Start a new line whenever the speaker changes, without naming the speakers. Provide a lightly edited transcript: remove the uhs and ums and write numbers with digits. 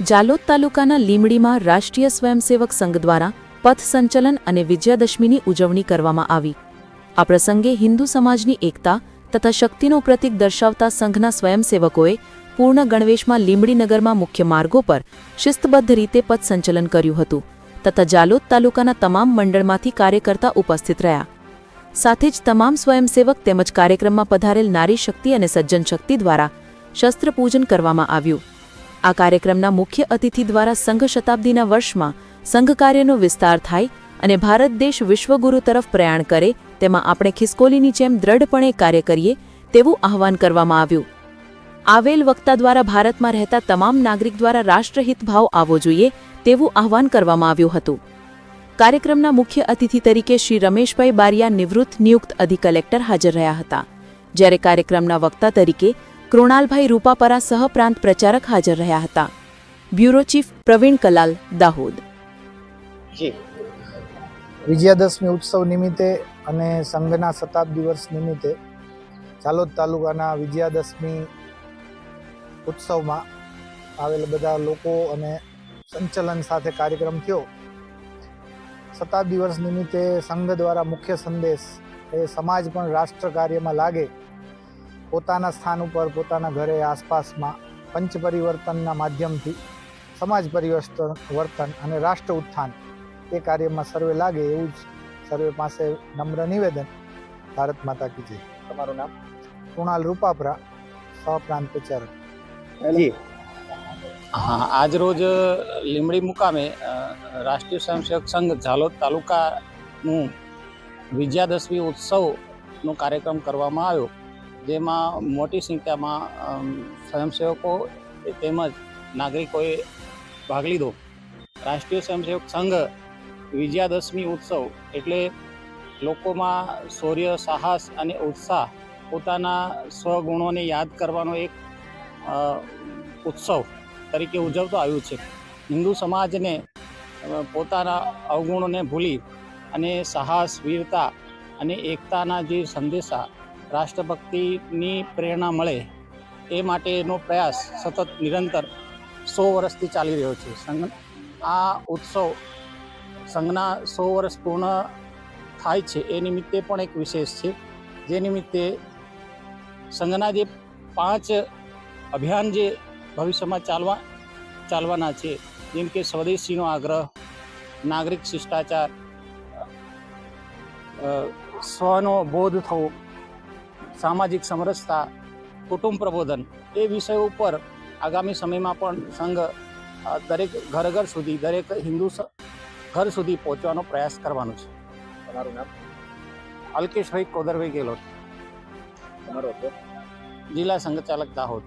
જાલોદ તાલુકાના લીમડીમાં રાષ્ટ્રીય સ્વયંસેવક સંઘ દ્વારા પથ સંચલન અને વિજયાદશમીની ઉજવણી કરવામાં આવી। આ પ્રસંગે હિન્દુ સમાજની એકતા તથા શક્તિનો પ્રતીક દર્શાવતા સંઘના સ્વયંસેવકોએ પૂર્ણ ગણવેશમાં લીંબડી નગરમાં મુખ્ય માર્ગો પર શિસ્તબદ્ધ રીતે પથ સંચલન કર્યું હતું તથા જાલોદ તાલુકાના તમામ મંડળમાંથી કાર્યકર્તા ઉપસ્થિત રહ્યા। સાથે જ તમામ સ્વયંસેવક તેમજ કાર્યક્રમમાં પધારેલ નારી શક્તિ અને સજ્જન શક્તિ દ્વારા શસ્ત્ર પૂજન કરવામાં આવ્યું। આ કાર્યક્રમના મુખ્ય અતિથિ દ્વારા સંઘ શતાબ્દીના વર્ષમાં સંઘ કાર્યનો વિસ્તાર થાય અને ભારત દેશ વિશ્વગુરુ તરફ પ્રયાણ કરે તેમાં આપણે ખિસકોલીની જેમ દ્રઢપણે કાર્ય કરીએ તેવું આહવાન કરવામાં આવ્યું। આવેલ વક્તા દ્વારા ભારતમાં રહેતા તમામ નાગરિક દ્વારા રાષ્ટ્રહિત ભાવ આવવો જોઈએ તેવું આહવાન કરવામાં આવ્યું હતું। કાર્યક્રમના મુખ્ય અતિથિ તરીકે શ્રી રમેશભાઈ બારિયા નિવૃત્ત નિયુક્ત અધિક કલેક્ટર હાજર રહ્યા હતા, જ્યારે કાર્યક્રમના વક્તા તરીકે કૃણાલભાઈ રૂપાપરા સહપ્રાંત પ્રચારક હાજર રહ્યા હતા। Bureau chief Pravin Kalal, Dahod.
વિજયાદશમી ઉત્સવ નિમિત્તે અને સંઘના શતાબ્દી વર્ષ નિમિત્તે જાલોદ તાલુકાના વિજયાદશમી ઉત્સવમાં આવેલ બધા લોકો અને સંચલન સાથે કાર્યક્રમ થયો। શતાબ્દી વર્ષ નિમિત્તે સંઘ દ્વારા મુખ્ય સંદેશ એ સમાજ પણ રાષ્ટ્ર કાર્યમાં લાગે, પોતાના સ્થાન ઉપર પોતાના ઘરે આસપાસમાં પંચ પરિવર્તનના માધ્યમથી સમાજ પરિવર્તન અને રાષ્ટ્ર ઉત્થાન એ કાર્યમાં સર્વે લાગે એવું જ સર્વે પાસે નમ્ર નિવેદન। ભારત માતા કી જય। તમારું નામ? કૃણાલ રૂપાપરા, સહપ્રાંત પ્રચારક।
હા, આજ રોજ લીંબડી મુકામે રાષ્ટ્રીય સ્વયંસેવક સંઘ જાલોદ તાલુકાનું વિજયાદશમી ઉત્સવનો કાર્યક્રમ કરવામાં આવ્યો, જેમાં મોટી સંખ્યામાં સ્વયંસેવકો તેમજ નાગરિકોએ ભાગ લીધો। રાષ્ટ્રીય સ્વયંસેવક સંઘ વિજયાદશમી ઉત્સવ એટલે લોકોમાં શૌર્ય, સાહસ અને ઉત્સાહ, પોતાના સ્વગુણોને યાદ કરવાનો એક ઉત્સવ તરીકે ઉજવતો આવ્યું છે। હિન્દુ સમાજને પોતાના અવગુણોને ભૂલી અને સાહસ, વીરતા અને એકતાના જે સંદેશા, રાષ્ટ્રભક્તિની પ્રેરણા મળે એ માટેનો પ્રયાસ સતત નિરંતર 100 વર્ષથી ચાલી રહ્યો છે। આ ઉત્સવ સંઘના 100 વર્ષ પૂર્ણ થાય છે એ નિમિત્તે પણ એક વિશેષ છે, જે નિમિત્તે સંઘના જે 5 અભિયાન જે ભવિષ્યમાં ચાલવાના છે, જેમ કે સ્વદેશીનો આગ્રહ, નાગરિક શિષ્ટાચાર, સ્વનો બોધ થવો, સામાજિક સમરસતા, કુટુંબ પ્રબોધન, એ વિષયો ઉપર આગામી સમયમાં પણ સંઘ દરેક ઘર સુધી, દરેક હિન્દુ ઘર સુધી પહોંચવાનો પ્રયાસ કરવાનો છે।
તમારું નામ?
અલ્કેશભાઈ કોદરભાઈ ગેહલોત,
તમારો?
જિલ્લા સંઘ ચાલક, દાહોદ।